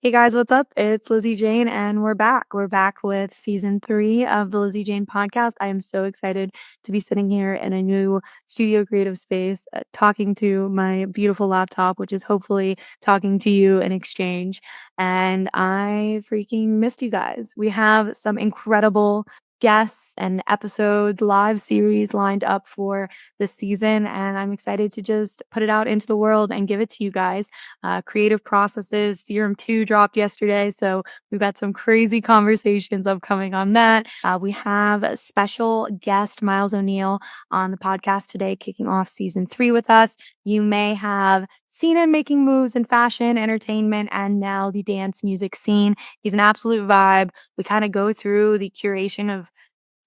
Hey guys, what's up? It's Lizzie Jane, and we're back. We're back with season 3 of the Lizzie Jane podcast. I am so excited to be sitting here in a new studio creative space, talking to my beautiful laptop, which is hopefully talking to you in exchange. And I freaking missed you guys. We have some incredible guests and episodes, live series lined up for this season, and I'm excited to just put it out into the world and give it to you guys. Creative Processes Serum 2 dropped yesterday, so we've got some crazy conversations upcoming on that. We have a special guest, Myles O'Neal, on the podcast today, kicking off season 3 with us. You may have seen him making moves in fashion, entertainment, and now the dance music scene. He's an absolute vibe. We kind of go through the curation of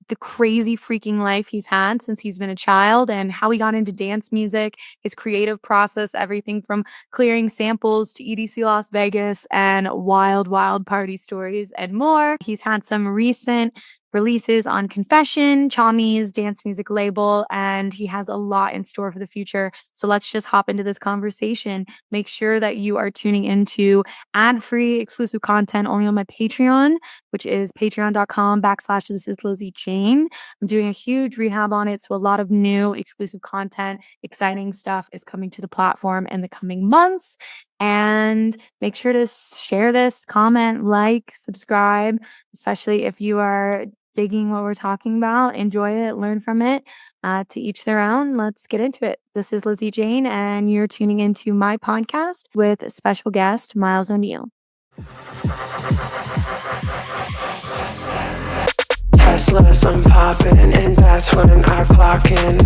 the crazy freaking life he's had since he's been a child and how he got into dance music, his creative process, everything from clearing samples to EDC Las Vegas and wild, wild party stories and more. He's had some recent releases on Confession, Chami's dance music label, and he has a lot in store for the future. So let's just hop into this conversation. Make sure that you are tuning into ad-free exclusive content only on my Patreon, which is patreon.com/this is Lizzie Jane. I'm doing a huge rehab on it, so a lot of new exclusive content, exciting stuff is coming to the platform in the coming months. And make sure to share this, comment, like, subscribe, especially if you are digging what we're talking about. Enjoy it, learn from it. To each their own. Let's get into it. This is Lizzie Jane, and you're tuning into my podcast with special guest Myles O'Neal. Teslas, I'm popping, and that's when I clock in.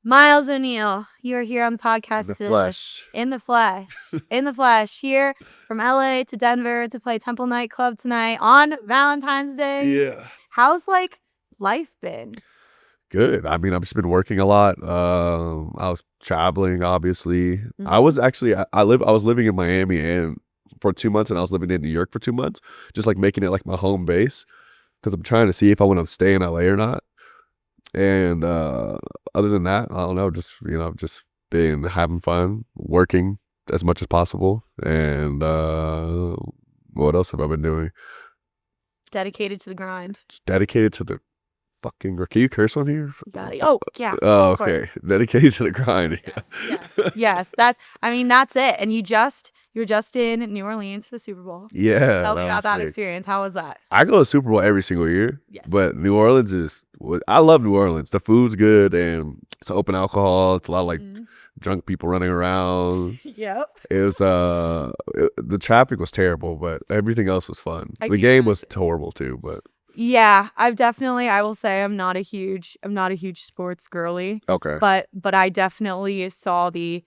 Myles O'Neal, you are here on the podcast The today. flesh. In the flesh. In the flesh. Here from LA to Denver to play Temple Nightclub tonight on Valentine's Day. Yeah. How's life been? Good. I mean, I've just been working a lot. I was traveling, obviously. Mhm. I was actually I was living in Miami and for 2 months, and I was living in New York for 2 months, just like making it like my home base because I'm trying to see if I want to stay in LA or not. And other than that, I don't know, just just being having fun, working as much as possible. And what else have I been doing? Dedicated to the grind. Just dedicated to the fucking. Can you curse on here? Got it. Oh, yeah. Oh, of course. okay. Dedicated to the grind. Yes. That's it. And you're just in New Orleans for the Super Bowl. Yeah. Tell me about was that sick. experience. How was that? I go to Super Bowl every single year. Yes. But New Orleans I love New Orleans. The food's good and it's open alcohol. It's a lot of like drunk people running around. Yep. It was the traffic was terrible, but everything else was fun. I The can game was imagine. horrible too, but Yeah, I will say I'm not a huge sports girly, okay. but I definitely saw the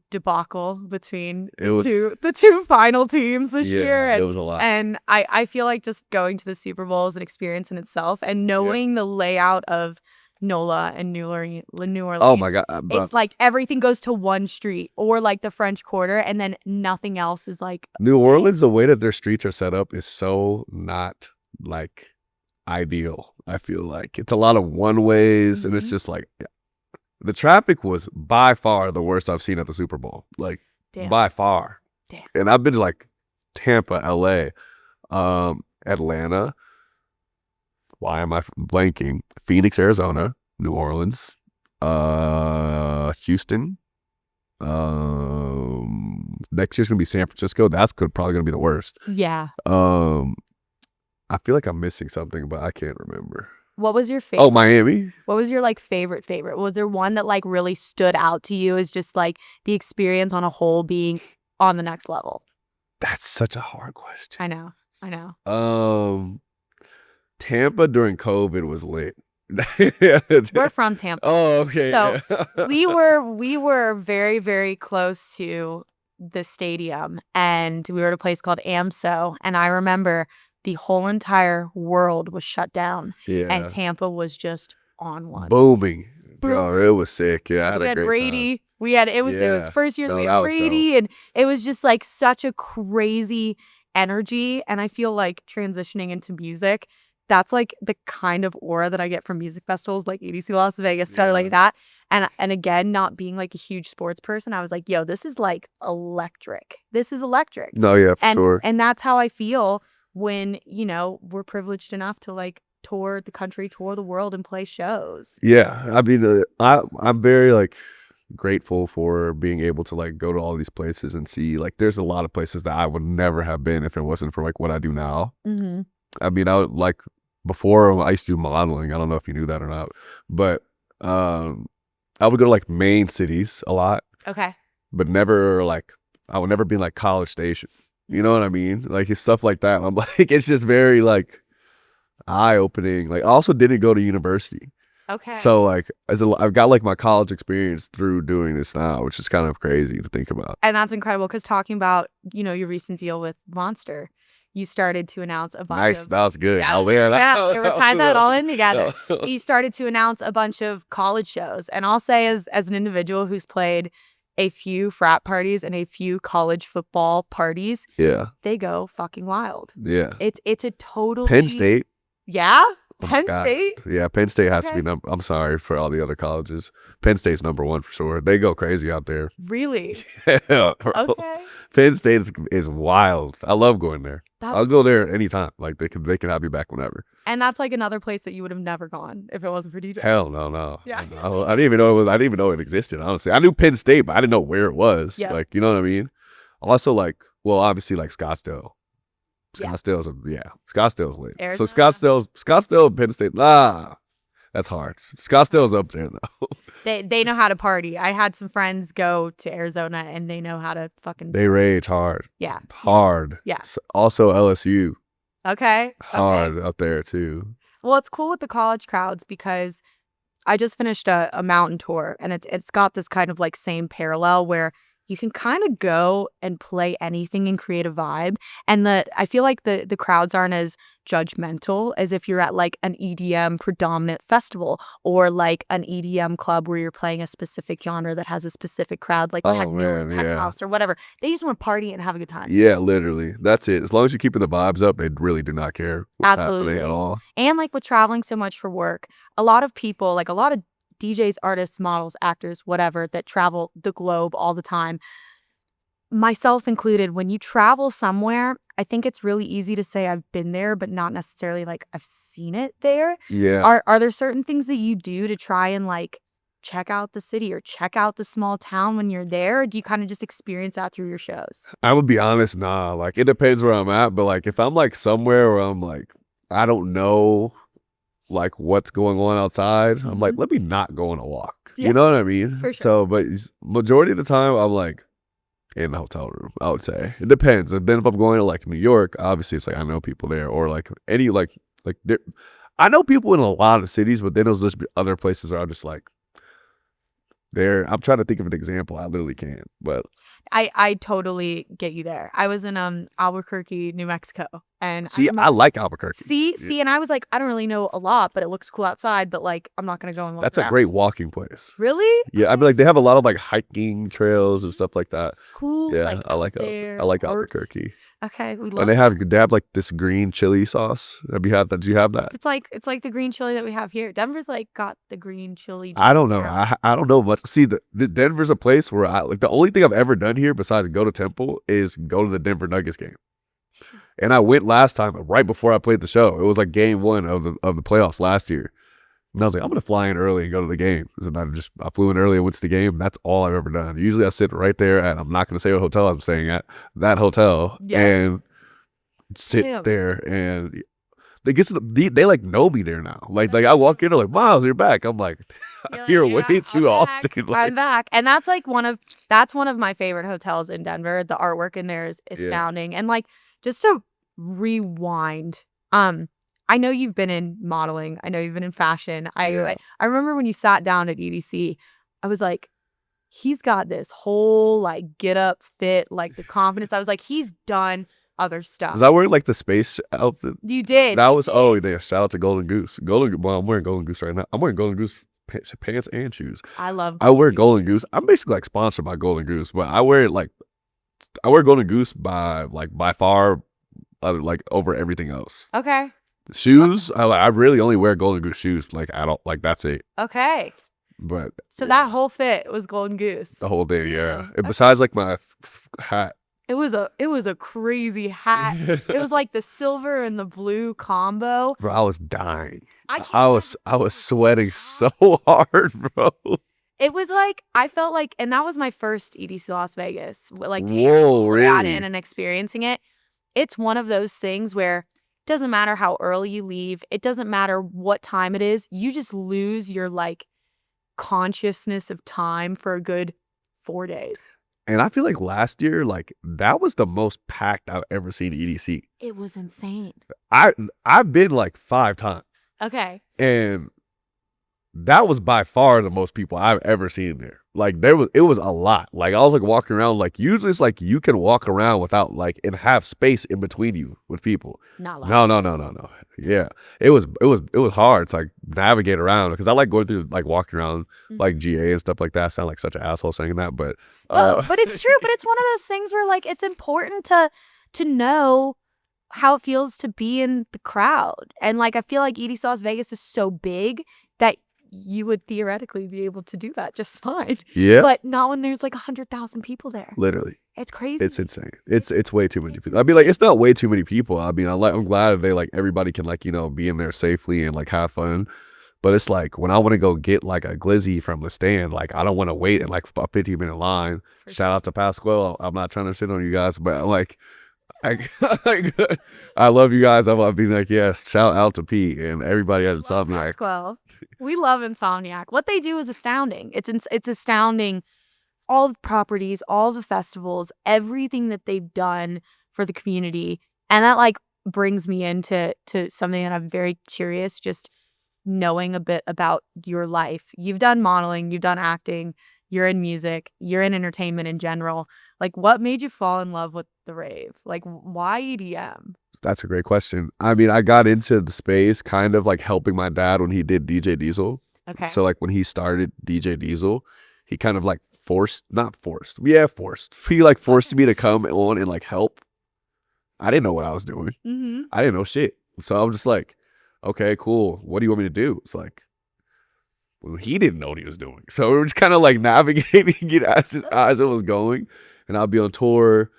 debacle between the two final teams this year. It And, was a lot. and I feel like just going to the Super Bowl is an experience in itself, and knowing the layout of NOLA and New Orleans. Oh my God. It's like everything goes to one street or like the French Quarter, and then nothing else is like New Orleans, the way that their streets are set up is so not like ideal. I feel like it's a lot of one ways, and it's just like the traffic was by far the worst I've seen at the Super Bowl. Like Damn. by far. Damn. And I've been to like Tampa, LA, Atlanta. Why am I blanking? Phoenix, Arizona, New Orleans, Houston. Next year's gonna be San Francisco. That's probably gonna be the worst. Yeah. I feel like I'm missing something, but I can't remember. What was your favorite? Oh, Miami. What was your favorite? Was there one that really stood out to you as just like the experience on a whole being on the next level? That's such a hard question. I know. Tampa during COVID was lit. We're from Tampa. Oh, okay. So yeah. we were very, very close to the stadium, and we were at a place called AMSO, and I remember the whole entire world was shut down, and Tampa was just on one. Booming. Oh, it was sick. Yeah, I So had we a had great Brady. time. It was first year that we that had was Brady, and it was just like such a crazy energy. And I feel like transitioning into music, that's like the kind of aura that I get from music festivals like EDC Las Vegas, stuff Yeah. like that. And again, not being like a huge sports person, I was like, yo, this is like electric. This is electric. No, yeah, for And sure. and that's how I feel when, you know, we're privileged enough to like tour the country, tour the world, and play shows. Yeah, I mean, I'm very like grateful for being able to like go to all these places and see like there's a lot of places that I would never have been if it wasn't for like what I do now. Mm-hmm. I mean, I would like before I used to do modeling. I don't know if you knew that or not, but I would go to like main cities a lot, Okay. but never like I would never be in, like College Station. You know what I mean? Like it's stuff like that. I'm like, it's just very like eye opening. Like I also didn't go to university. Okay. So like I've got like my college experience through doing this now, which is kind of crazy to think about. And that's incredible because talking about, you know, your recent deal with Monster, you started to announce a bunch Nice, of that was good. Yeah, Oh man, yeah, we're tying that all in together. No. You started to announce a bunch of college shows. And I'll say as an individual who's played a few frat parties and a few college football parties, Yeah, they go fucking wild. yeah. It's a totally Penn State. Yeah? Oh my Penn God. State? Yeah, Penn State has to Okay. be I'm sorry for all the other colleges. Penn State's #1 for sure. They go crazy out there. Really? Yeah, Okay. Penn State is wild. I love going there. I'll That's, go there anytime. Like they can have me back whenever. and that's like another place that you would have never gone if it wasn't for DJ. Hell no. Yeah. I didn't even know I didn't even know it existed, honestly. I knew Penn State, but I didn't know where it was. Yeah. Like, you know what I mean? Also like, well, obviously like Scottsdale. Yeah. Scottsdale's Scottsdale's lit. So Arizona? Scottsdale and Penn State, that's hard. Scottsdale's up there though. They know how to party. I had some friends go to Arizona and they know how to fucking They rage hard. Yeah. Hard. Yeah. Also LSU, Okay. hard up there too. Well, it's cool with the college crowds because I just finished a mountain tour and it's got this kind of like same parallel where you can kind of go and play anything and create a vibe. And I feel like the crowds aren't as judgmental as if you're at like an EDM predominant festival or like an EDM club where you're playing a specific genre that has a specific crowd, like Oh, techno or man, tech yeah. house or whatever. They just want to party and have a good time. Yeah, literally. That's it. As long as you're keeping the vibes up, they really do not care what's Absolutely. happening at all. And like with traveling so much for work, a lot of people, like a lot of DJs, artists, models, actors, whatever, that travel the globe all the time, myself included, when you travel somewhere, I think it's really easy to say I've been there, but not necessarily like I've seen it there. Yeah. Are there certain things that you do to try and like check out the city or check out the small town when you're there? Or do you kind of just experience that through your shows? I would be honest, nah. Like it depends where I'm at, but like if I'm like somewhere where I'm like, I don't know like what's going on outside, I'm like, let me not go on a walk. Yeah, You know what I mean? for sure. So, but majority of the time, I'm like in the hotel room. I would say it depends. And then if I'm going to like New York, obviously it's like I know people there, or like any like there, I know people in a lot of cities, but then there's just other places where I'm just like there. I'm trying to think of an example. I literally can't, but I totally get you there. I was in Albuquerque, New Mexico, and see, I like Albuquerque. See, and I was like, I don't really know a lot, but it looks cool outside. But like, I'm not gonna go and walk That's a around. great walking place. Really? Yeah, I mean, like they have a lot of like hiking trails and stuff like that. Cool. Yeah, like, I like there, I like art. Albuquerque, Okay, we love. and they have like this green chili sauce. Have you had that? Did you have that? It's like the green chili that we have here. Denver's like got the green chili. I don't know. down. I don't know much. See, the Denver's a place where I like the only thing I've ever done here besides go to Temple is go to the Denver Nuggets game. And I went last time right before I played the show. It was like game 1 of the playoffs last year. And I was like, I'm gonna fly in early and go to the game. And I flew in early and went to the game. That's all I've ever done. Usually I sit right there at, I'm not gonna say what hotel I'm staying at, that hotel, Yeah. and sit Damn. there, and they like know me there now. Like I walk in, they're like, Myles, you're back. I'm like, You're you're like, way "Yeah, too I'm back. often. Like, I'm back." And that's like one of my favorite hotels in Denver. The artwork in there is astounding. And like, just to rewind, I know you've been in modeling. I know you've been in fashion. Yeah. I remember when you sat down at EDC, I was like, he's got this whole like get up fit, like the confidence. I was like, he's done other stuff. was I wearing like the space outfit? You did. That was yeah. Shout out to Golden Goose. Well, I'm wearing Golden Goose right now. I'm wearing Golden Goose pants and shoes. I love. I wear Golden Goose. I'm basically like sponsored by Golden Goose, but I wear Golden Goose by far, like over everything else. Okay. Shoes, I really only wear Golden Goose shoes. Like I don't like that's it. Okay. But So that whole fit was Golden Goose. the whole day, yeah. And Okay. besides like my hat, It was a crazy hat. It was like the silver and the blue combo. bro, I was dying. I can't I was sweating so hard, bro. It was like I felt like, and that was my first EDC Las Vegas. Like Whoa, at really? it and experiencing it. It's one of those things where it doesn't matter how early you leave. It doesn't matter what time it is. You just lose your like consciousness of time for a good 4 days. And I feel like last year, like that was the most packed I've ever seen EDC. It was insane. I've been like 5 times, Okay. and that was by far the most people I've ever seen there. Like it was a lot. Like I was like walking around. Like usually it's like you can walk around without like and have space in between you with people. Not like No. Yeah, it was hard to like navigate around because I like going through like walking around like GA and stuff like that. I sound like such an asshole saying that, but but it's true. But it's one of those things where like it's important to know how it feels to be in the crowd. And like I feel like EDC Las Vegas is so big that you would theoretically be able to do that just fine. yeah, But not when there's like 100,000 people there. literally. It's crazy. It's insane. It's way too many people. I mean, like it's not way too many people. I mean, I'm glad they like everybody can like be in there safely and like have fun. But it's like when I want to go get like a glizzy from the stand, like I don't want to wait in like a 50-minute line. Shout out to Pasquale. I'm not trying to shit on you guys, but like I love you guys. I'm being like, yes, shout out to P and everybody at Insomniac. Pasquale. We love Insomniac. What they do is astounding. It's astounding. All the properties, all the festivals, everything that they've done for the community. And that like brings me into something that I'm very curious, just knowing a bit about your life. You've done modeling, you've done acting, you're in music, you're in entertainment in general. Like what made you fall in love with the rave? Like why EDM? That's a great question. I mean, I got into the space kind of like helping my dad when he did DJ Diesel. Okay. So like when he started DJ Diesel, he kind of like forced he like forced me to come on and like help. I didn't know what I was doing. I didn't know shit. So I was just like, okay, cool. What do you want me to do? It's like, well, he didn't know what he was doing. So we were just kind of like navigating it as it was going. And I'd be on tour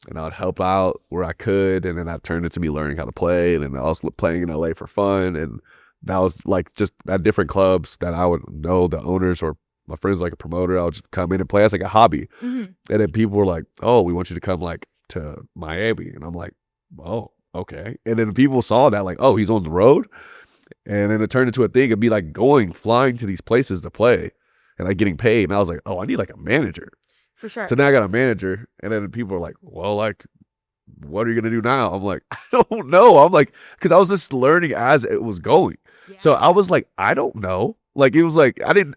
and I would help out where I could. And then that turned into me learning how to play. And then I was playing in LA for fun. And that was like just at different clubs that I would know the owners or my friends like a promoter. I would just come in and play as like a hobby. And then people were like, oh, we want you to come like to Miami. And I'm like, oh, okay. And then people saw that like, oh, he's on the road. And then it turned into a thing. It'd be like flying to these places to play and like getting paid. And I was like, oh, I need like a manager. For sure. So now I got a manager. And then people are like, well, like, what are you going to do now? I'm like, I don't know. I'm like, because I was just learning as it was going. Yeah. So I was like, I don't know. Like, it was like, I didn't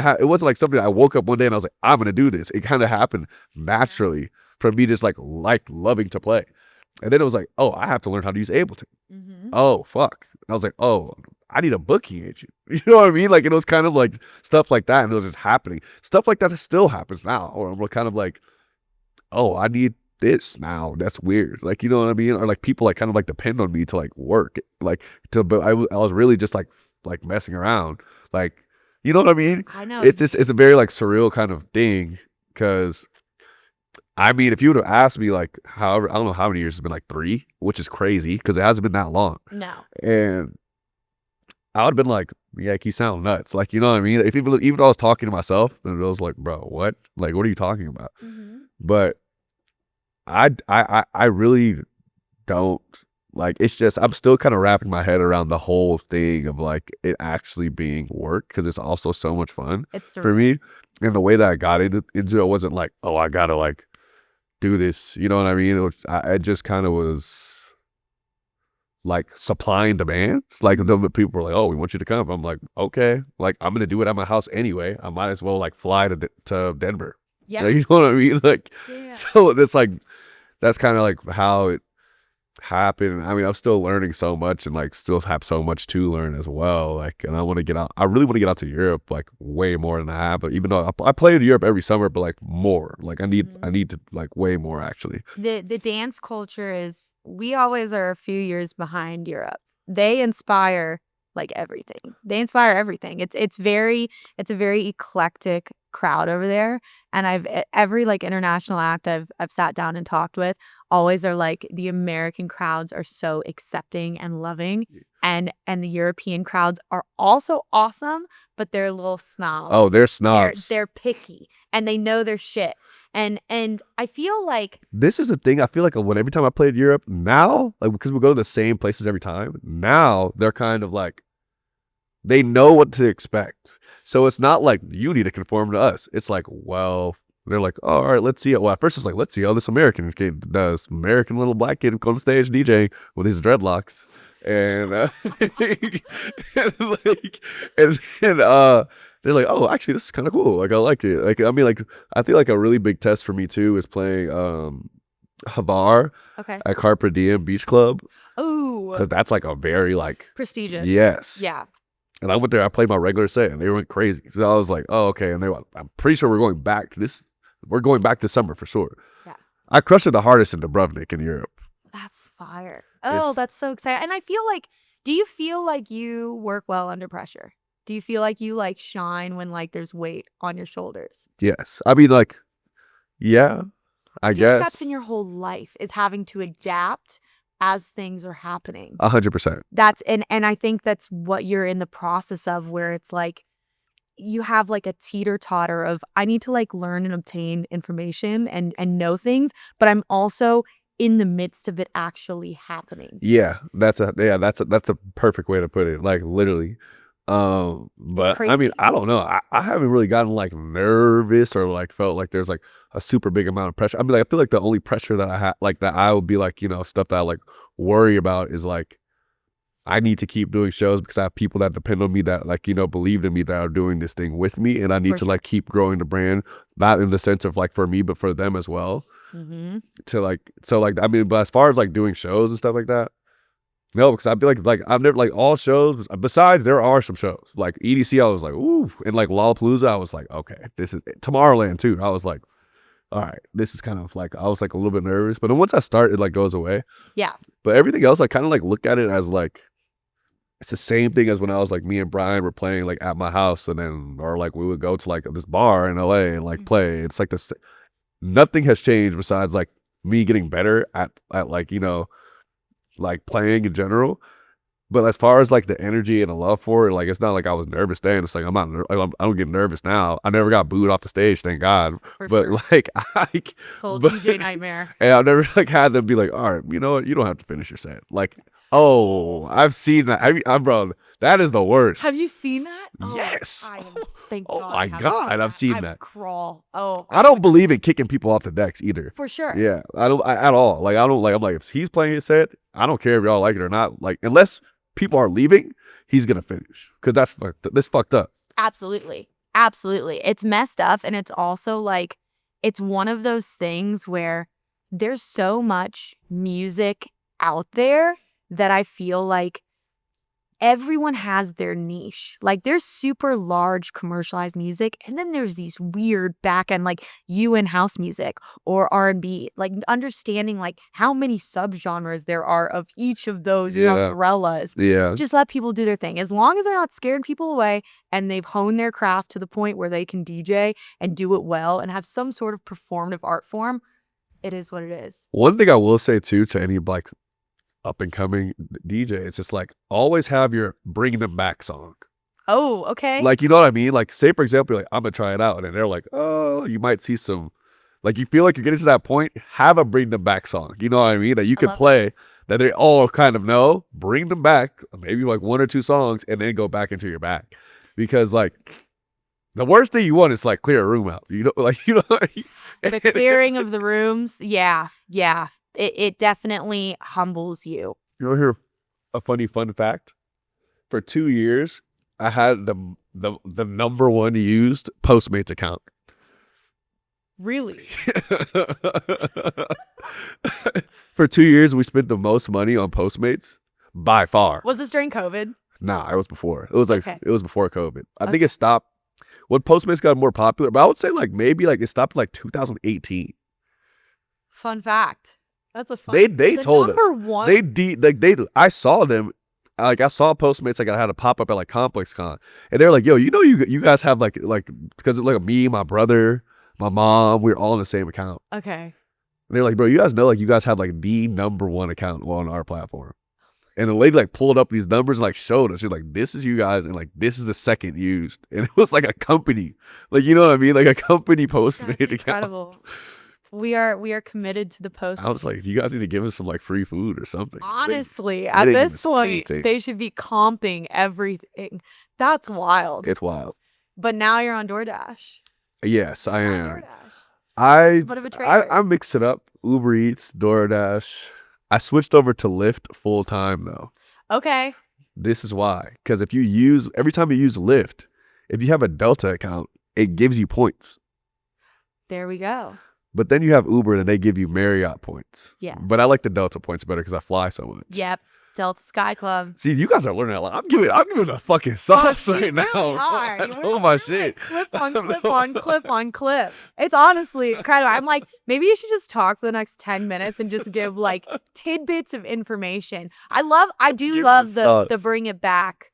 have, it wasn't like something I woke up one day and I was like, I'm going to do this. It kind of happened naturally from me just like loving to play. And then it was like, oh, I have to learn how to use Ableton. Oh, fuck. And I was like, oh, I need a booking agent. You know what I mean? Like, it was kind of like stuff like that. And it was just happening. Stuff like that still happens now. Or I'm kind of like, oh, I need this now. That's weird. Like, you know what I mean? Or like people like kind of like depend on me to like work. Like, but I was really just like messing around. Like, you know what I mean? I know. It's a very like surreal kind of thing. Because I mean, if you would have asked me like however, I don't know how many years it's been, like 3, which is crazy because it hasn't been that long. No. And I would have been like, yeah, you sound nuts. Like, you know what I mean? If even I was talking to myself, and I was like, bro, what? Like, what are you talking about? But I really don't like, it's just, I'm still kind of wrapping my head around the whole thing of like it actually being work because it's also so much fun for me. And the way that I got into it wasn't like, oh, I gotta like do this. You know what I mean? It just kind of was like supply and demand. Like the people were like, oh, we want you to come. I'm like, okay, like I'm gonna do it at my house anyway. I might as well like fly to Denver. Yeah, like, you know what I mean? Like, so that's like that's kind of like how happen. I mean, I'm still learning so much and like still have so much to learn as well. Like, and I want to get out. I really want to get out to Europe, like way more than I have. But even though I play in Europe every summer, but like more. Like I need to like way more actually. The dance culture is, we always are a few years behind Europe. They inspire like everything. They inspire everything. It's a very eclectic crowd over there. And every like international act I've sat down and talked with always are like, the American crowds are so accepting and loving, and the European crowds are also awesome, but they're little snobs. Oh, they're snobs. They're picky and they know their shit. And I feel like this is the thing. I feel like every time I played Europe now, like because we go to the same places every time, now they're kind of like, they know what to expect. So it's not like you need to conform to us. It's like, well, they're like, oh, all right, let's see. Well, at first it's like, let's see how this American kid does. American little black kid come on stage DJ with his dreadlocks. And, they're like, oh, actually, this is kind of cool. Like, I like it. Like, I mean, like, I feel like a really big test for me too is playing Havar at Carpe Diem Beach Club. Ooh, because that's like a very like prestigious. Yes. Yeah. And I went there. I played my regular set, and they went crazy. So I was like, oh, okay. And I'm pretty sure we're going back this summer for sure. Yeah. I crushed it the hardest in Dubrovnik in Europe. That's fire. Oh, that's so exciting. And I feel like, do you feel like you work well under pressure? Do you feel like you like shine when like there's weight on your shoulders? Yes. I mean, like, yeah, I feel guess. Like that's been your whole life, is having to adapt as things are happening. 100%. That's and I think that's what you're in the process of, where it's like you have like a teeter-totter of, I need to like learn and obtain information and know things, but I'm also in the midst of it actually happening. Yeah, that's a perfect way to put it. Like literally. But I mean, I don't know. I haven't really gotten like nervous or like felt like there's like a super big amount of pressure. I mean, like I feel like the only pressure that I have, like that I would be like, you know, stuff that I like worry about is like, I need to keep doing shows because I have people that depend on me, that like, you know, believed in me, that are doing this thing with me, and I need to like keep growing the brand, not in the sense of like for me, but for them as well. Mm-hmm. To like, so like, I mean, but as far as like doing shows and stuff like that, no, because I feel like I've never, like, all shows, besides there are some shows like EDC, I was like, ooh, and like Lollapalooza, I was like, okay, this is Tomorrowland too, I was like, all right, this is kind of like, I was like a little bit nervous, but then once I start, it like goes away. Yeah. But everything else, I kind of like look at it as like, it's the same thing as when I was like, me and Brian were playing like at my house, and then, or like we would go to like this bar in LA and like play. It's like this, nothing has changed besides like me getting better at like, you know, like playing in general. But as far as like the energy and the love for it, like it's not like I was nervous then. It's like I don't get nervous now. I never got booed off the stage, thank God. But like it's old DJ nightmare. And I never like had them be like, all right, you know what, you don't have to finish your set. Like, oh, I've seen that. I'm bro, that is the worst. Have you seen that? Yes. Thank oh God, my God, I've seen that. Crawl. Oh, I don't believe in kicking people off the decks either. For sure. Yeah, I don't at all. Like I don't like. I'm like, if he's playing his set, I don't care if y'all like it or not. Like unless people are leaving, he's gonna finish, because that's fucked up. Absolutely. It's messed up, and it's also like, it's one of those things where there's so much music out there that I feel like everyone has their niche. Like there's super large commercialized music, and then there's these weird back end like UN house music or R&B. Like understanding like how many subgenres there are of each of those umbrellas. Yeah. Just let people do their thing. As long as they're not scaring people away and they've honed their craft to the point where they can DJ and do it well and have some sort of performative art form, it is what it is. One thing I will say too to any like up and coming DJ, it's just like always have your bring them back song. Oh, okay. Like, you know what I mean? Like, say for example, like I'm gonna try it out, and they're like, oh, you might see some, like you feel like you're getting to that point, have a bring them back song. You know what I mean? That you could play that they all kind of know. Bring them back, maybe like one or two songs, and then go back into your back, because like the worst thing you want is like clear a room out. You know, like you know. The clearing of the rooms, yeah. It definitely humbles you. You want to hear a funny fun fact? For 2 years, I had the number one used Postmates account. Really? For 2 years, we spent the most money on Postmates by far. Was this during COVID? Nah, it was before. It was like Okay. it was before COVID. I think it stopped when Postmates got more popular, but I would say like maybe like it stopped in like 2018. Fun fact. That's a fun. They told us. Number one. I saw them. Like I saw Postmates, like I had a pop up at like Complex Con, and they're like, "Yo, you guys have like because like me, my brother, my mom, we're all in the same account." Okay. And they're like, "Bro, you guys know like you guys have like the number one account on our platform." And the lady like pulled up these numbers and like showed us. She's like, "This is you guys, and like this is the second used." And it was like a company, like you know what I mean, like a company Postmate account. Incredible. We are committed to the post. I was like, you guys need to give us some like free food or something. Honestly, at didn't this even point, taste. they should be comping everything. That's wild. It's wild. But now you're on DoorDash. Yes, I On am. DoorDash. What of a traitor. I mixed it up. Uber Eats, DoorDash. I switched over to Lyft full time though. Okay. This is why. Because every time you use Lyft, if you have a Delta account, it gives you points. There we go. But then you have Uber and they give you Marriott points. Yeah. But I like the Delta points better because I fly so much. Yep. Delta Sky Club. See, you guys are learning a lot. I'm giving the fucking sauce right now. I know my shit. Clip on clip. It's honestly incredible. I'm like, maybe you should just talk for the next 10 minutes and just give like tidbits of information. I do love the Bring It Back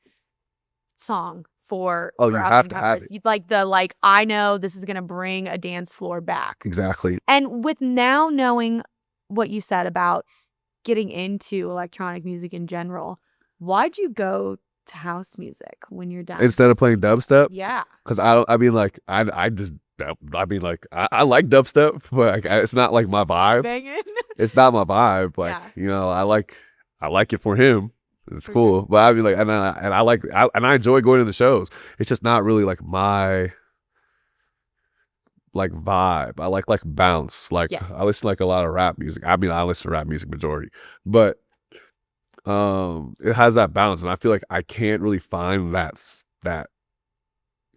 song for you have to have it. Like I know this is gonna bring a dance floor back. Exactly. And with now knowing what you said about getting into electronic music in general, why'd you go to house music when you're done? Instead of playing dubstep? Yeah. Because I like dubstep, but like, it's not like my vibe. Banging. It's not my vibe. Like, you know, I like it for him. It's cool. But I mean like I enjoy going to the shows. It's just not really like my like vibe. I like bounce. Like I listen to like a lot of rap music. I mean I listen to rap music majority. But it has that bounce and I feel like I can't really find that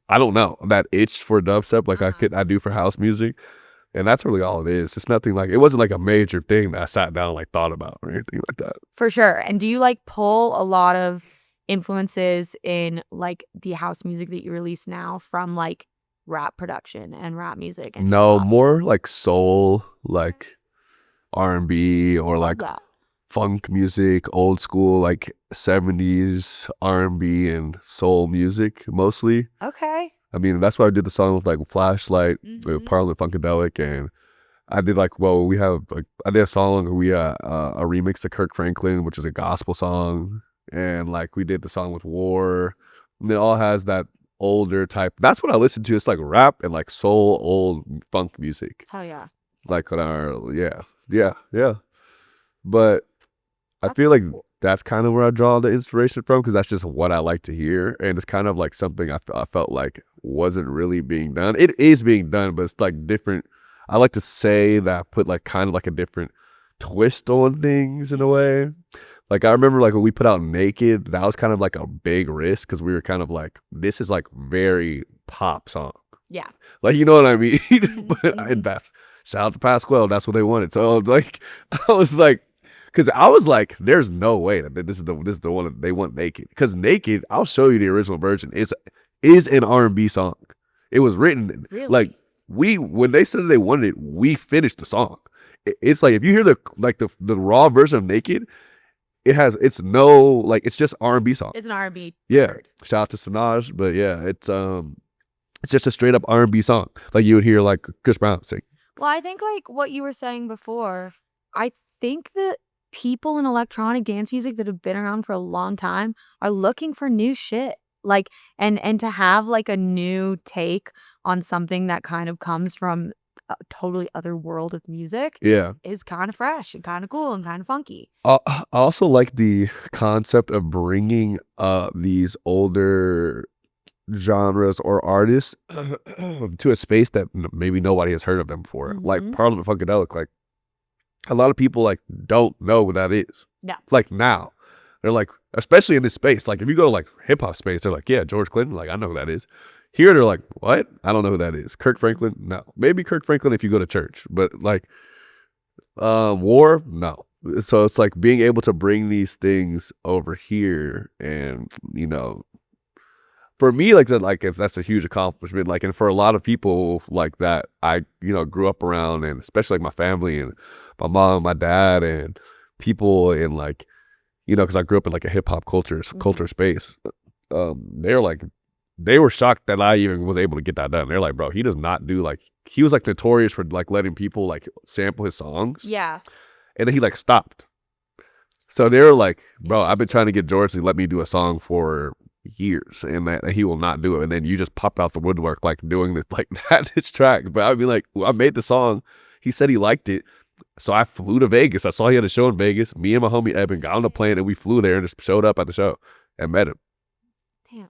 I don't know, that itch for dubstep like I do for house music. And that's really all it is. It's nothing like, it wasn't like a major thing that I sat down and like thought about or anything like that. For sure. And do you like pull a lot of influences in like the house music that you release now from like rap production and rap music? And no, more like soul, like R&B or like funk music, old school, like 70s R&B and soul music mostly. Okay. I mean, that's why I did the song with like Flashlight, with Parliament Funkadelic, and I did like, I did a song, a remix of Kirk Franklin, which is a gospel song, and like we did the song with War, and it all has that older type. That's what I listen to. It's like rap and like soul, old funk music. Hell yeah. Like yeah. But I feel like that's kind of where I draw the inspiration from because that's just what I like to hear. And it's kind of like something I felt like wasn't really being done. It is being done, but it's like different. I like to say that I put like kind of like a different twist on things in a way. Like I remember like when we put out Naked, that was kind of like a big risk because we were kind of like, this is like very pop song. Yeah. Like, you know what I mean? And that's, shout out to Pasquale, that's what they wanted. So I was like, because I was like, there's no way that this is the one that they want Naked. Because Naked, I'll show you the original version, is an R&B song. It was written like when they said they wanted it, we finished the song. It's like if you hear the raw version of Naked, it's just R&B song. It's an R&B. Yeah. Word. Shout out to Sinaj, but yeah, it's just a straight up R&B song. Like you would hear like Chris Brown sing. Well, I think like what you were saying before, I think that people in electronic dance music that have been around for a long time are looking for new shit. Like, and to have like a new take on something that kind of comes from a totally other world of music is kind of fresh and kind of cool and kind of funky. I also like the concept of bringing these older genres or artists to a space that maybe nobody has heard of them before. Like Parliament Funkadelic, like a lot of people like don't know what that is. Yeah. Like now. They're like, especially in this space, like if you go to like hip hop space, they're like, yeah, George Clinton, like I know who that is. Here they're like, what? I don't know who that is. Kirk Franklin? No. Maybe Kirk Franklin if you go to church. But like War? No. So it's like being able to bring these things over here, and for me, like that, like if that's a huge accomplishment, like, and for a lot of people like that, I grew up around, and especially like my family and my mom, my dad, and people in like because I grew up in like a hip hop culture space. They're like, they were shocked that I even was able to get that done. They're like, bro, he does not do like, he was like notorious for like letting people like sample his songs. Yeah. And then he like stopped. So they were like, bro, I've been trying to get George to let me do a song for years, and that he will not do it. And then you just pop out the woodwork like doing this, like this track. But I'd be like, well, I made the song. He said he liked it. So I flew to Vegas. I saw he had a show in Vegas. Me and my homie Eben got on the plane, and we flew there and just showed up at the show and met him. Damn.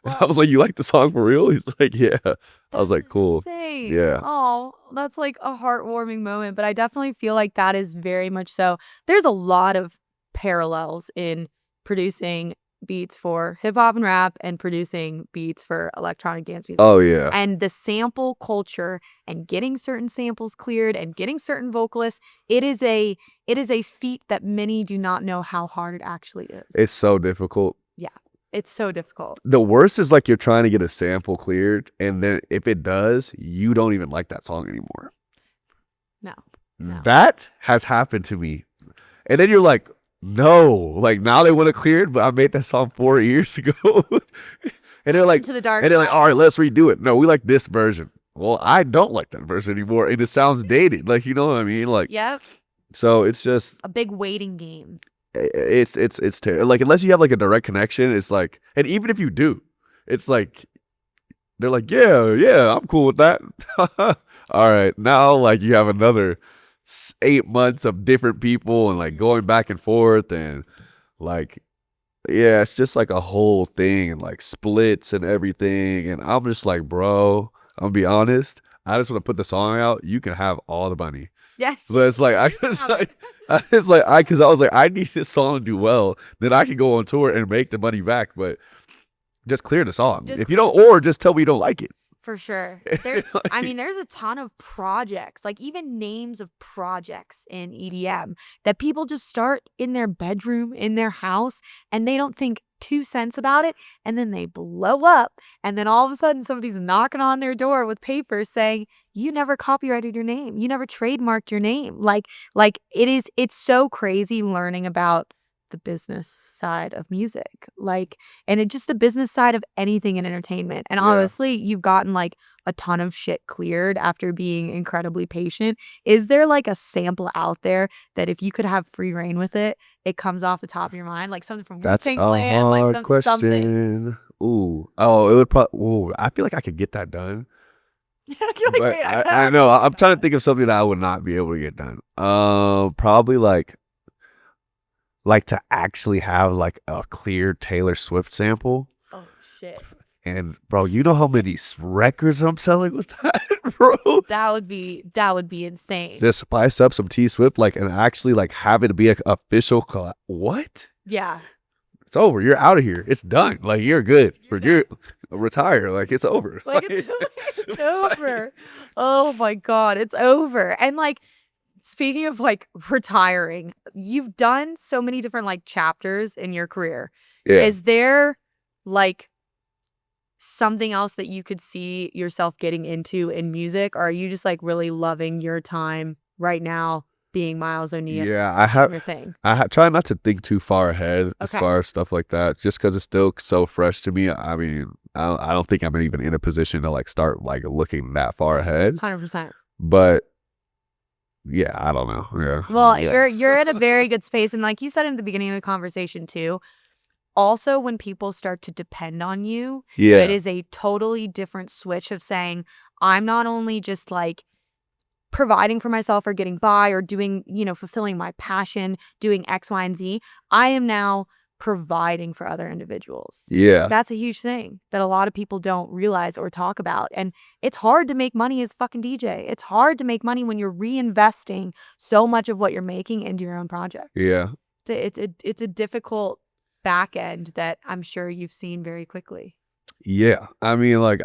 I was like, you like the song for real? He's like, yeah. I was like, cool. Insane. Yeah. Oh, that's like a heartwarming moment. But I definitely feel like that is very much so. There's a lot of parallels in producing beats for hip hop and rap and producing beats for electronic dance music. Oh yeah. And the sample culture and getting certain samples cleared and getting certain vocalists, it is a feat that many do not know how hard it actually is. It's so difficult. Yeah. It's so difficult. The worst is like you're trying to get a sample cleared, and then if it does, you don't even like that song anymore. No. That has happened to me. And then you're like, no, like now they want it cleared, but I made that song 4 years ago. And they're like, Into the dark and they're like, side. all right, let's redo it. No, we like this version. Well, I don't like that version anymore, and it sounds dated. Like, you know what I mean? Like, Yep. So it's just a big waiting game. It's terrible. Like, unless you have like a direct connection, it's like, and even if you do, it's like they're like, yeah, I'm cool with that. All right, now like you have another 8 months of different people and like going back and forth, and like, yeah, it's just like a whole thing, and like splits and everything. And I'm just like, bro, I'm gonna be honest, I just want to put the song out. You can have all the money. Yes. But it's like, because I was like, I need this song to do well, then I can go on tour and make the money back. But just clear the song. If you don't, or just tell me you don't like it. For sure. I mean, there's a ton of projects, like even names of projects in EDM that people just start in their bedroom, in their house, and they don't think 2 cents about it. And then they blow up. And then all of a sudden somebody's knocking on their door with papers saying, you never copyrighted your name. You never trademarked your name. Like it's so crazy learning about the business side of music, like, and it just the business side of anything in entertainment. And obviously you've gotten like a ton of shit cleared after being incredibly patient. Is there like a sample out there that if you could have free reign with it, it comes off the top of your mind, like something from That's a Clan, hard like question. Something. It would probably. I feel like I could get that done. You're like, But wait, I know. I'm trying to think of something that I would not be able to get done. Probably like to actually have like a clear Taylor Swift sample. Oh shit. And bro, you know how many records I'm selling with that, bro? That would be insane. Just spice up some T Swift, like, and actually like have it be an official collab. What? Yeah. It's over. You're out of here. It's done. Like, you're good. You're retire. Like, it's over. Like it's over. Oh my God, it's over. And like, speaking of like retiring, you've done so many different like chapters in your career. Yeah. Is there like something else that you could see yourself getting into in music? Or are you just like really loving your time right now being Myles O'Neal? Yeah, I have. Your thing. Try not to think too far ahead as far as stuff like that, just because it's still so fresh to me. I mean, I don't think I'm even in a position to like start like looking that far ahead. 100%. But yeah, I don't know. Yeah. Well, you're in a very good space, and like you said in the beginning of the conversation too. Also, when people start to depend on you, it is a totally different switch of saying, I'm not only just like providing for myself or getting by or doing, fulfilling my passion, doing X, Y, and Z. I am now providing for other individuals. Yeah. That's a huge thing that a lot of people don't realize or talk about. And it's hard to make money as a fucking DJ. It's hard to make money when you're reinvesting so much of what you're making into your own project. Yeah. It's a difficult back end that I'm sure you've seen very quickly. Yeah. I mean, like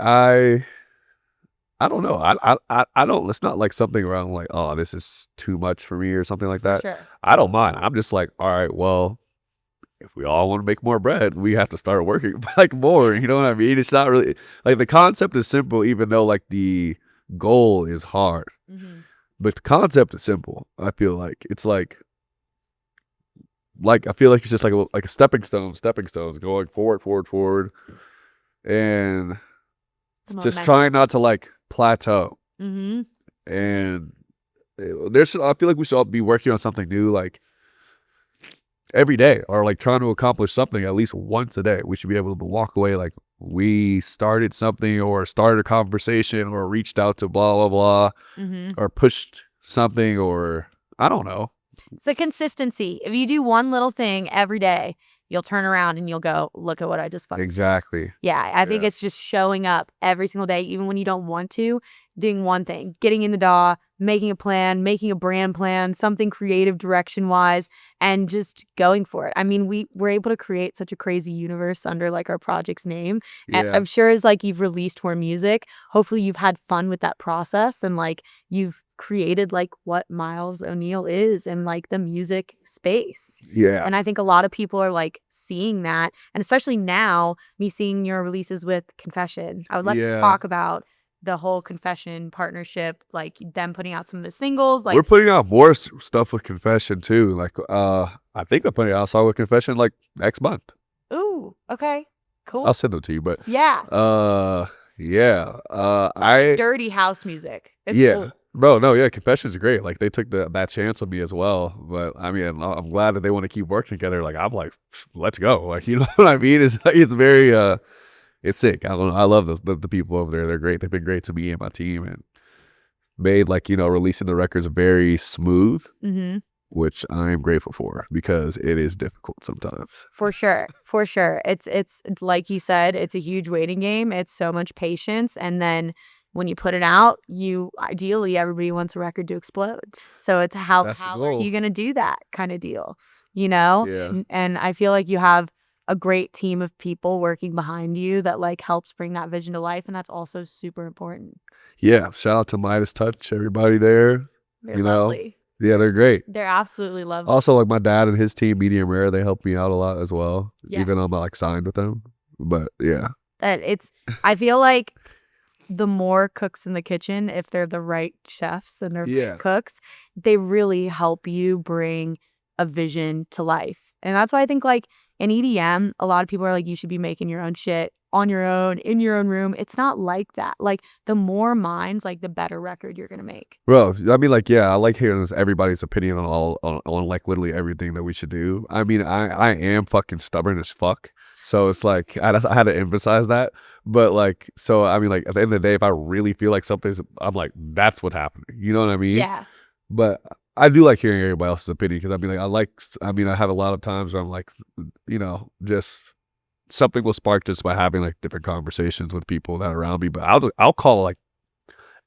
I don't know. I don't. It's not like something where I'm like, oh, this is too much for me or something like For that. sure. I don't mind. I'm just like, all right, well, if we all want to make more bread, we have to start working like more. You know what I mean? It's not really like the concept is simple, even though like the goal is hard. Mhm. But the concept is simple. I feel like it's like I feel like it's just like a stepping stones going forward, and The just momentum. trying not to like plateau. Mhm. And I feel like we should all be working on something new like every day, or like trying to accomplish something at least once a day. We should be able to walk away like we started something, or started a conversation, or reached out to blah blah blah, Mhm. or pushed something, or I don't know. It's a consistency. If you do one little thing every day, you'll turn around and you'll go, look at what I just fucking did." Exactly. Yeah, I think Yeah. it's just showing up every single day, even when you don't want to, doing one thing, getting in the DAW, making a plan, making a brand plan, something creative direction wise, and just going for it. I mean, we were able to create such a crazy universe under like our project's name. And Yeah. I'm sure as like you've released more music, hopefully you've had fun with that process and like you've created like what Myles O'Neal is in like the music space. Yeah. And I think a lot of people are like seeing that. And especially now, me seeing your releases with Confession. I would love to Yeah. talk about the whole Confession partnership, like them putting out some of the singles. Like, We're putting out more stuff with Confession too. Like I think I'm putting out a song with Confession like next month. ooh, okay, cool. I'll send them to you, but Yeah, yeah. like dirty house music. It's yeah. cool. Bro, no, yeah, Confession's great. Like they took that chance on me as well. But I mean, I'm glad that they want to keep working together. Like I'm like, let's go. Like, you know what I mean? It's like it's very it's sick. I don't know. I love the people over there. They're great. They've been great to me and my team, and made like, you know, releasing the records very smooth, Mm-hmm. which I am grateful for because it is difficult sometimes. For sure. For sure. It's like you said, it's a huge waiting game. It's so much patience. And then when you put it out, ideally everybody wants a record to explode. So it's how That's the are goal. you gonna do that kind of deal? You know? Yeah. And I feel like you have a great team of people working behind you that like helps bring that vision to life. And that's also super important. Yeah. Shout out to Midas Touch, everybody there. They're You know? lovely. Yeah, they're great. They're absolutely lovely. Also, like my dad and his team, Medium Rare, they help me out a lot as well. Yeah. Even though I'm not like signed with them. But yeah. I feel like the more cooks in the kitchen, if they're the right chefs and they're right cooks, they really help you bring a vision to life. And that's why I think like in EDM, a lot of people are like, you should be making your own shit on your own, in your own room. It's not like that. Like the more minds, like the better record you're going to make. Bro, I mean, like, yeah, I like hearing everybody's opinion on like literally everything that we should do. I mean, I am fucking stubborn as fuck. So it's like, I had to emphasize that. But like, so I mean, like at the end of the day, if I really feel like something's, I'm like, that's what's happening. You know what I mean? Yeah. But I do like hearing everybody else's opinion because I mean, like, I have a lot of times where I'm like, you know, just something will spark just by having like different conversations with people that are around me. But I'll call like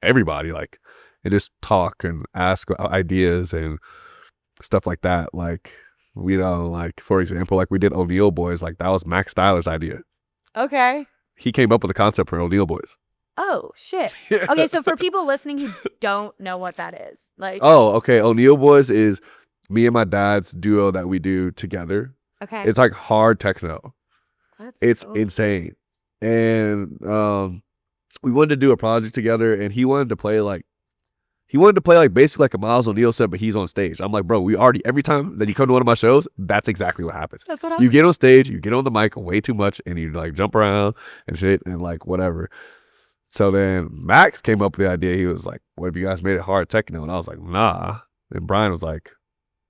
everybody, like, and just talk and ask ideas and stuff like that. Like, you know, like for example, like we did O'Neal Boys, like that was Max Styler's idea. Okay. He came up with the concept for O'Neal Boys. Oh, shit. Okay, so for people listening who don't know what that is, like, Oh, okay. O'Neal Boys is me and my dad's duo that we do together. okay. It's like hard techno. It's dope. insane. And we wanted to do a project together, and he wanted to play like basically like a Myles O'Neal set, but he's on stage. I'm like, bro, every time that you come to one of my shows, that's exactly what happens. That's what You happens. get on stage, you get on the mic way too much, and you like jump around and shit and like whatever. So then Max came up with the idea. He was like, what if you guys made it hard techno? And I was like, nah. And Brian was like,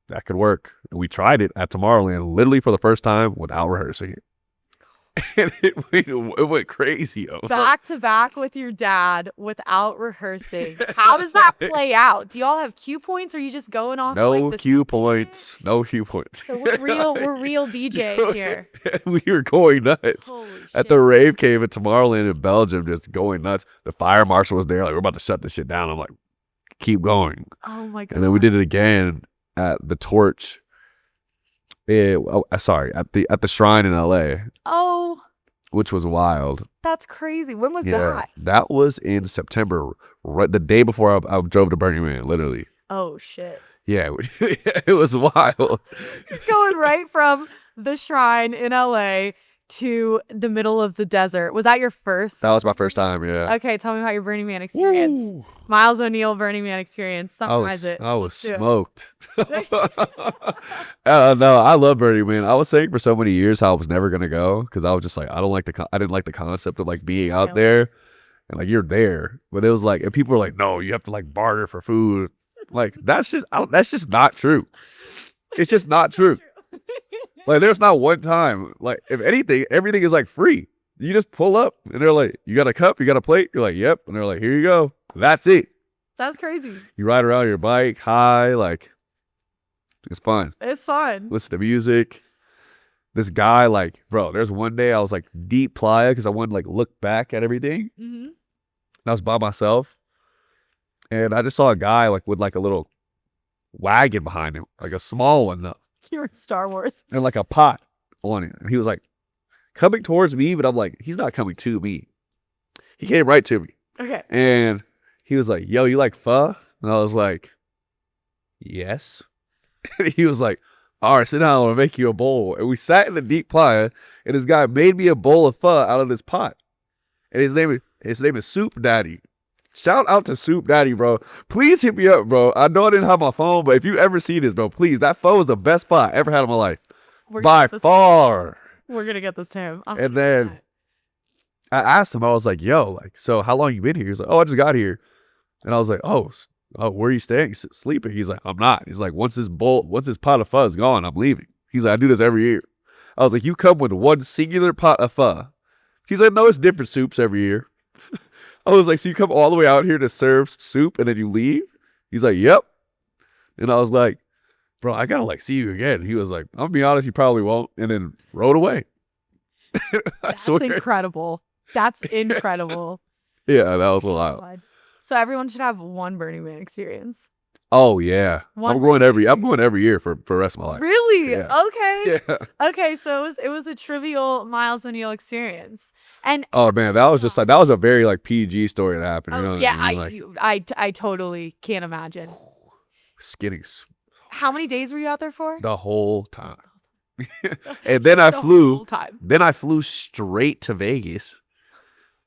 that could work. And we tried it at Tomorrowland literally for the first time without rehearsing it. And it went crazy. I was like, Back to back with your dad without rehearsing. How does that play out? Do y'all have cue points, or are you just going off? no like, the cue spirit? points. No cue points. So we're real DJing here. We were going nuts. Holy At shit. the rave cave at Tomorrowland in Belgium, just going nuts. The fire marshal was there, like, we're about to shut this shit down. I'm like, keep going. Oh my god. And then we did it again at the Torch. At the Shrine in LA, Oh. which was wild. That's crazy. When was Yeah, that? that was in September, right the day before I drove to Burning Man, literally. Oh shit. Yeah, it was wild. Going right from the shrine in LA to the middle of the desert. Was that your first? That was my first time, yeah. Okay, tell me about your Burning Man experience. Woo. Myles O'Neal Burning Man experience. Summarize it. I was Let's do it. smoked. No, I love Burning Man. I was saying for so many years how I was never gonna go because I was just like I didn't like the concept of like being out there and like you're there, but it was like and people were like, no, you have to like barter for food. Like that's just not true. It's just not true. Like there's not one time. Like if anything, everything is like free. You just pull up and they're like, you got a cup, you got a plate. You're like, yep. And they're like, here you go. That's it. That's crazy. You ride around your bike, high, like it's fun. It's fun. Listen to music. This guy, like, bro, there's one day I was like deep playa because I wanted to like look back at everything. Mm-hmm. I was by myself. And I just saw a guy like with like a little wagon behind him, like a small one though. You're in Star Wars. And like a pot on it. And he was like coming towards me, but I'm like, he's not coming to me. He came right to me. Okay. And he was like, yo, you like pho? And I was like, yes. And he was like, all right, sit down, I'm gonna make you a bowl. And we sat in the deep playa, and this guy made me a bowl of pho out of this pot. And his name is Soup Daddy. Shout out to Soup Daddy, bro. Please hit me up, bro. I know I didn't have my phone, but if you ever see this, bro, please. That pho was the best pho I ever had in my life. By far. We're gonna get this to him. And then I asked him, I was like, yo, like, so how long you been here? He's like, oh, I just got here. And I was like, oh, where are you staying? Sleeping? He's like, I'm not. He's like, once this pot of pho is gone, I'm leaving. He's like, I do this every year. I was like, you come with one singular pot of pho. He's like, no, it's different soups every year. I was like, so you come all the way out here to serve soup and then you leave? He's like, yep. And I was like, bro, I gotta like see you again. He was like, I'm gonna be honest, you probably won't. And then rode away. That's incredible. That's incredible. Yeah, that was wild. So everyone should have one Burning Man experience. Oh yeah, I'm going every year for the rest of my life. Really? Yeah. Okay. Yeah. Okay, so it was a trivial Myles O'Neal experience. And oh man, that was just like that was a very like PG story that happened. You know yeah, what I mean? I totally can't imagine. Skinny. How many days were you out there for? The whole time. And then I flew. Then I flew straight to Vegas,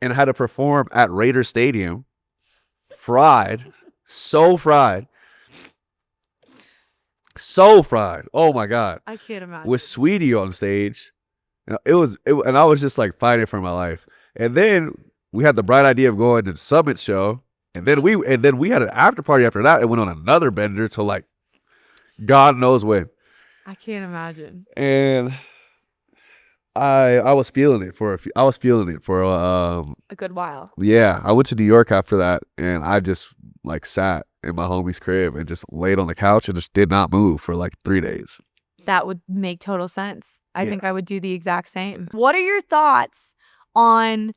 and had to perform at Raider Stadium. Fried, so fried. So fried. Oh my God. I can't imagine. With Sweetie on stage. And and I was just like fighting for my life. And then we had the bright idea of going to Summit show. And then we had an after party after that and went on another bender to like God knows when. I can't imagine. And I was feeling it for a good while. Yeah, I went to New York after that, and I just like sat in my homie's crib and just laid on the couch and just did not move for like 3 days. That would make total sense. I think I would do the exact same. What are your thoughts on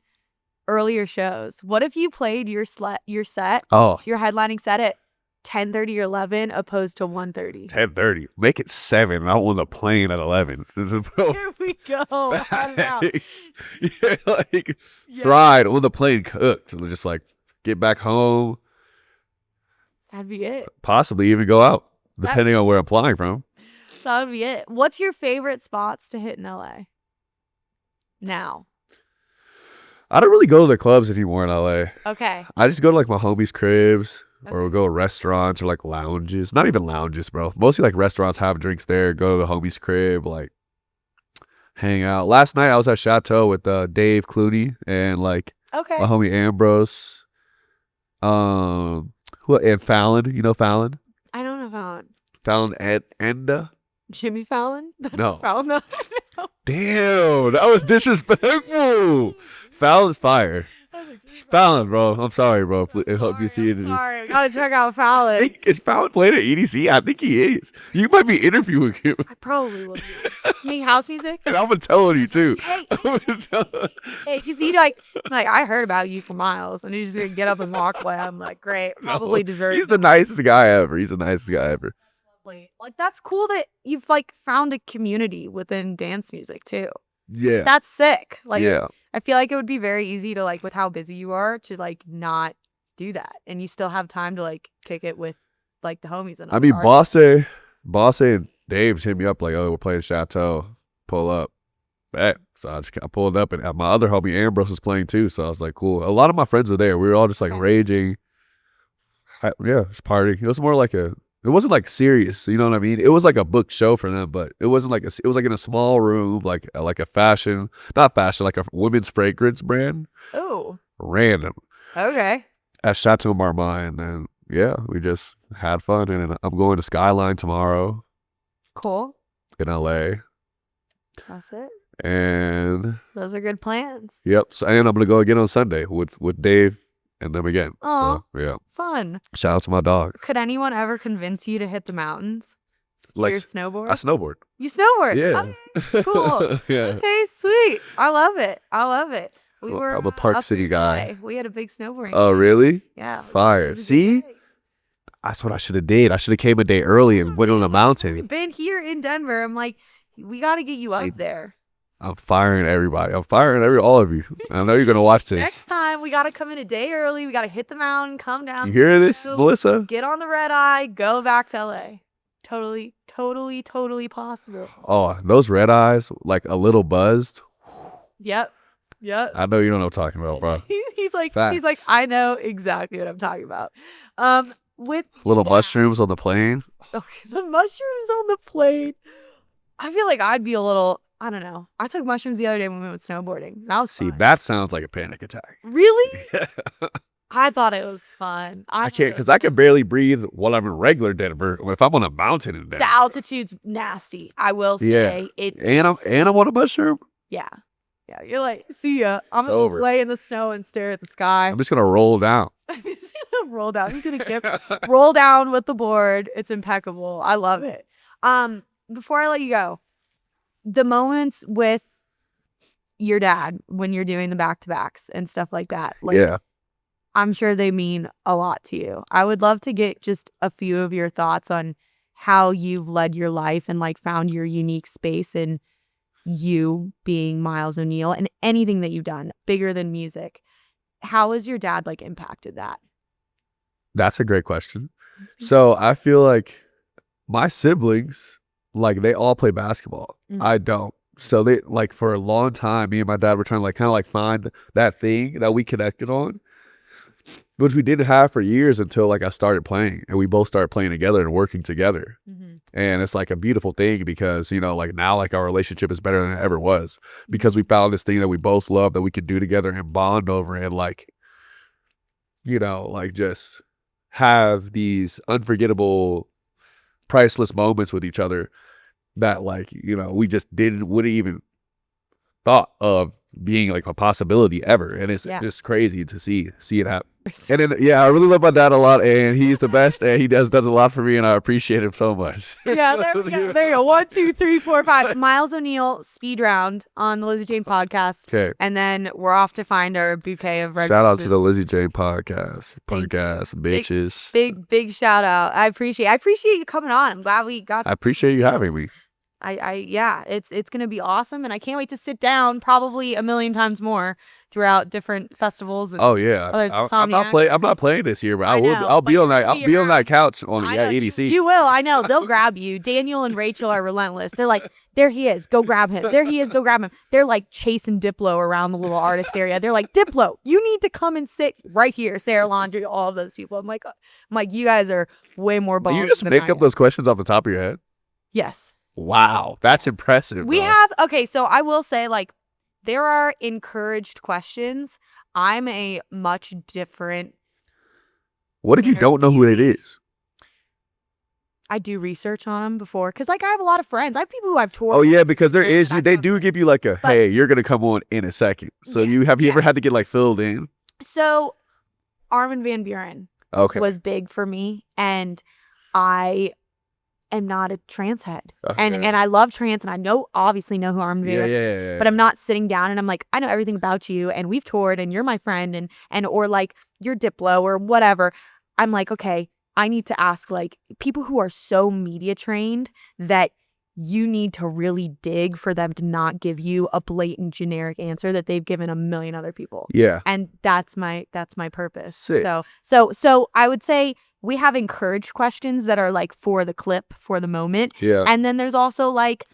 earlier shows? What if you played your set, your headlining set at 10:30 or 11 opposed to 1:30? 10:30. Make it 7. I want a plane at 11. Here we go. Yeah, like fried on the plane cooked. And just like get back home. That'd be it. Possibly even go out, depending on where I'm flying from. That would be it. What's your favorite spots to hit in LA now? I don't really go to the clubs anymore in LA. Okay. I just go to like my homies' cribs. Okay. Or we'll go to restaurants or like lounges. Not even lounges, bro. Mostly like restaurants, have drinks there, go to the homie's crib, like hang out. Last night I was at Chateau with Dave Clooney and like my homie Ambrose. And Fallon. You know Fallon? I don't know Fallon. Fallon and Enda? Jimmy Fallon? No. Fallon? No. Damn, that was disrespectful. Fallon's fire. Fallon, bro. I'm sorry, bro. I hope you see it. Sorry, I gotta check out Fallon. Is Fallon playing at EDC? I think he is. You might be interviewing him. I probably will be. Make house music? And I'm gonna tell you too. Hey, because he like I heard about you from Myles, and he's just gonna get up and walk away. I'm like, great, probably deserves. He's the nicest guy ever. He's the nicest guy ever. Like that's cool that you've like found a community within dance music too. Yeah. That's sick. Like, Yeah. I feel like it would be very easy to, like, with how busy you are, to, like, not do that. And you still have time to, like, kick it with, like, the homies and I other mean, artists. Bosse and Dave hit me up like, oh, we're playing Chateau. Pull up. Bet. So I pulled up, and my other homie Ambrose was playing too. So I was like, cool. A lot of my friends were there. We were all just like Okay. raging. Yeah, just partying. It was more like it wasn't like serious. You know what I mean? It was like a booked show for them, but it wasn't like it was like in a small room, like a not fashion, like a women's fragrance brand. Oh, Random. okay. At Chateau Marmont, and then yeah, we just had fun. And then I'm going to Skyline tomorrow Cool. in LA, That's it. and Those are good plans. yep. So, and I'm gonna go again on Sunday with Dave and them again. Aw. So, yeah. Fun. Shout out to my dog. Could anyone ever convince you to hit the mountains? Like, Your snowboard? I snowboard. You snowboard? Yeah. Okay, cool. Yeah. Okay, sweet. I love it. I love it. We Well, were I'm a Park up City in guy. LA. We had a big snowboarding. Oh, day. really? Yeah. It was Fire. a good See? day. That's what I should have did. I should have came a day early and went on the We've mountain. been here in Denver. I'm like, we got to get you See, up there. I'm firing everybody. I'm firing all of you. I know you're gonna watch this. Next time, we got to come in a day early. We got to hit the mountain, come down. You hear this, chill, Melissa? Get on the red eye, go back to LA. Totally, totally, totally possible. Oh, those red eyes, like a little buzzed. Yep. Yep. I know you don't know what I'm talking about, bro. He's like, Facts. I know exactly what I'm talking about. With Little that- mushrooms on the plane. Okay, the mushrooms on the plane. I feel like I'd be a little, I don't know. I took mushrooms the other day when we went snowboarding. That was See, fun. that sounds like a panic attack. Really? I thought it was fun. I can't, because I can barely breathe while I'm in regular Denver. If I'm on a mountain in Denver. The altitude's nasty. I will say it. And I'm on a mushroom. Yeah. Yeah. You're like, see ya. I'm It's gonna over. just lay in the snow and stare at the sky. I'm just gonna roll down. I'm just gonna roll down. He's gonna roll down with the board. It's impeccable. I love it. Before I let you go, the moments with your dad when you're doing the back-to-backs and stuff like that, like, Yeah. I'm sure they mean a lot to you. I would love to get just a few of your thoughts on how you've led your life and like found your unique space in you being Myles O'Neal and anything that you've done bigger than music. How has your dad like impacted that? That's a great question. So I feel like my siblings, like they all play basketball. Mhm. I don't. So they like for a long time, me and my dad were trying to like kind of like find that thing that we connected on, which we didn't have for years until like I started playing and we both started playing together and working together. Mm-hmm. And it's like a beautiful thing because, you know, like now like our relationship is better than it ever was because we found this thing that we both love that we could do together and bond over and like, you know, like just have these unforgettable, priceless moments with each other that like, you know, we just wouldn't even thought of being like a possibility ever. And it's just crazy to see it happen. And then, yeah, I really love my dad a lot, and he's the best, and he does a lot for me, and I appreciate him so much. Yeah, there we go. There you go. 1, 2, 3, 4, 5. Myles O'Neal speed round on the Lizzie Jane podcast. Okay. And then we're off to find our bouquet of red Shout out roses. to the Lizzie Jane podcast. Thank Bitches. Big shout out. I appreciate you coming on. I'm glad we got I appreciate you having me. yeah, it's gonna be awesome, and I can't wait to sit down probably a million times more throughout different festivals. And Oh yeah, I'm not playing this year, but I will. know, I'll but be on you're that. gonna I'll be be on around. that couch on I know, EDC. You will. I know. They'll grab you. Daniel and Rachel are relentless. They're like, there he is. Go grab him. There he is. Go grab him. They're like chasing Diplo around the little artist area. They're like, Diplo, you need to come and sit right here. Sarah Laundry, all of those people. I'm like, you guys are way more Do balls. you just than make I up am. those questions off the top of your head? Yes. Wow, that's impressive. We bro. have, okay, so I will say, like, there are encouraged questions. I'm a much different. What if you don't know who it is? I do research on them before, because, like, I have a lot of friends. I have people who I've toured. Oh yeah, because there with is. that They kind of do thing. give you like a But- hey, you're gonna come on in a second. So Yes, have you ever yes. had to get like filled in? So, Armin van Buren Okay. was big for me, and I am not a trance head. Okay. And I love trance, and I obviously know who Armin van Buren is. yeah. But I'm not sitting down and I'm like, I know everything about you, and we've toured, and you're my friend, and or like you're Diplo or whatever. I'm like, okay, I need to ask like people who are so media trained that you need to really dig for them to not give you a blatant generic answer that they've given a million other people. Yeah. And that's my purpose. Sick. So I would say we have encouraged questions that are like for the clip, for the moment. Yeah. And then there's also like,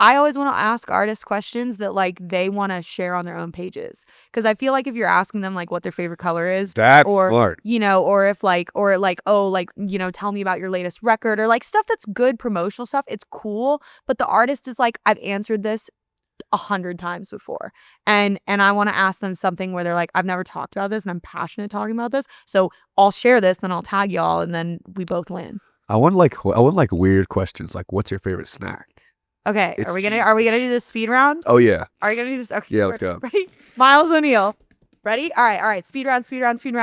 I always want to ask artists questions that like they want to share on their own pages. Because I feel like if you're asking them like what their favorite color is, That's or smart. you know, or if like, or like, oh, like, you know, tell me about your latest record, or like stuff that's good promotional stuff, it's cool. But the artist is like, I've answered this 100 times before, and I want to ask them something where they're like, I've never talked about this and I'm passionate talking about this, so I'll share this, then I'll tag y'all, and then we both win. I want like weird questions, like what's your favorite snack? Okay, It's are we gonna do this speed round? Oh yeah. Are you gonna do this? Okay, Yeah, let's go. Ready? Myles O'Neal. Ready? All right. Speed round.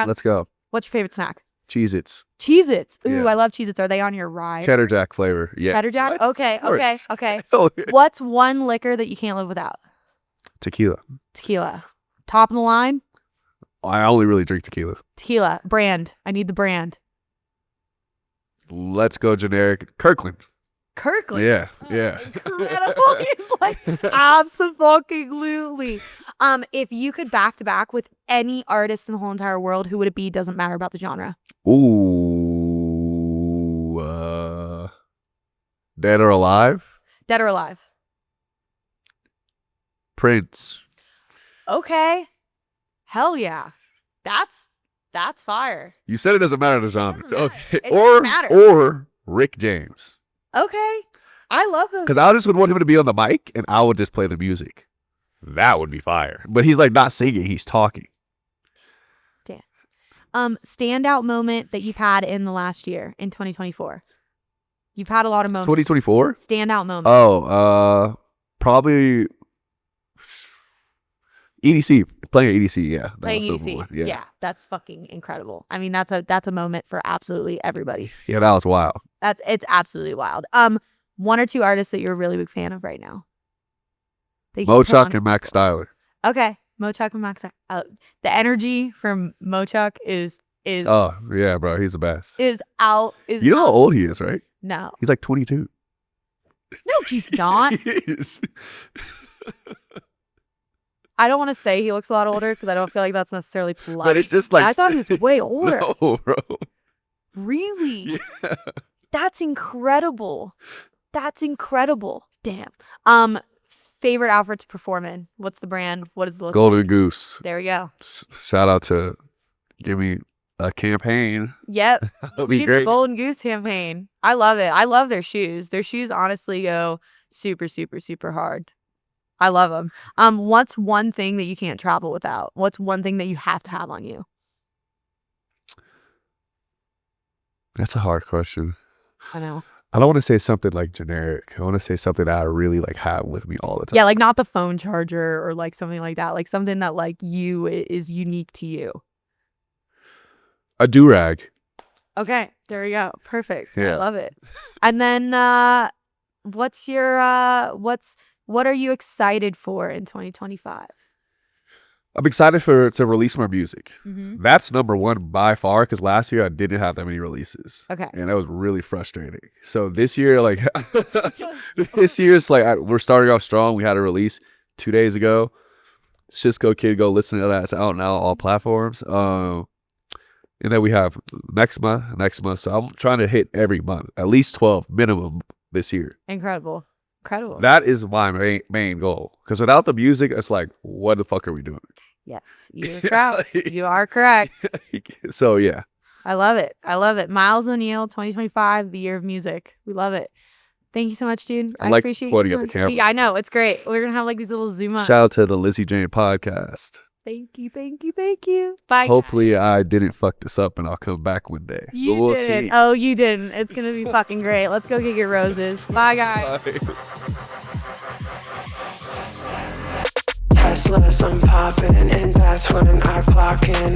Let's go. What's your favorite snack? Cheez-Its. Cheez-Its. Ooh, Yeah. I love Cheez-Its. Are they on your ride? Cheddar Jack flavor. Yeah. Cheddar Jack? What? Okay. Of course. Oh, yeah. What's one liquor that you can't live without? Tequila. Tequila. Top of the line? I only really drink tequila. Tequila. Brand. I need the brand. Let's go generic. Kirkland. Kirkland. Yeah. Yeah. Incredible. He's like, absolutely. If you could back to back with any artist in the whole entire world, who would it be? Doesn't matter about the genre. Ooh. Dead or alive? Dead or alive? Prince. Okay. Hell yeah. That's fire. You said it doesn't matter the genre. Doesn't matter. Okay. It doesn't matter. Or Rick James. Okay. I love those. Because I just would want him to be on the mic and I would just play the music. That would be fire. But he's like not singing, he's talking. Standout moment that you've had in the last year, in 2024. You've had a lot of moments. 2024? Standout moment. Oh, probably EDC. Playing at EDC, yeah. That Playing was the EDC. one. Yeah, that's fucking incredible. I mean, that's a moment for absolutely everybody. Yeah, that was wild. It's absolutely wild. One or two artists that you're a really big fan of right now. Mochuck and Max Styler. Okay, Mochuck and Max. The energy from Mochuck is Oh, yeah, bro. He's the best. is out. Is You know how out. old he is, right? No, He's like 22. no, he's not. He is. I don't want to say he looks a lot older because I don't feel like that's necessarily polite. But it's just like. I thought he was way older. No, bro. Really? Yeah. That's incredible. That's incredible. Damn. Favorite outfit to perform in? What's the brand? What is the look? Golden Goose. There we go. Shout out to give me a campaign. Yep. That'll We be need great. the Golden Goose campaign. I love it. I love their shoes. Their shoes honestly go super, super, super hard. I love them. What's one thing that you can't travel without? What's one thing that you have to have on you? That's a hard question. I know. I don't want to say something like generic. I want to say something that I really like have with me all the time. Yeah, like not the phone charger or like something like that. Like something that like you is unique to you. A do-rag. Okay, there we go. Perfect. I Yeah. love it. And then what are you excited for in 2025? I'm excited to release more music. Mm-hmm. That's number one by far because last year I didn't have that many releases. Okay. And that was really frustrating. So this year, like, this year's like, we're starting off strong. We had a release 2 days ago. Cisco Kid, go listen to that. It's out now on all platforms. And then we have next month. So I'm trying to hit every month, at least 12 minimum this year. Incredible. That is my main goal. Because without the music, it's like, what the fuck are we doing? Yes, you're correct. You are correct. So, yeah. I love it. Myles O'Neal, 2025, the year of music. We love it. Thank you so much, dude. I like appreciate pointing you. at the camera. Yeah, I know. It's great. We're going to have like these little zoom up. Shout out to the Lizzie Jane podcast. Thank you. Bye. Hopefully I didn't fuck this up and I'll come back one day. You But we'll didn't. see. Oh, you didn't. It's going to be fucking great. Let's go get your roses. Bye, guys. Bye. Teslas, I'm popping, and that's when I clock in.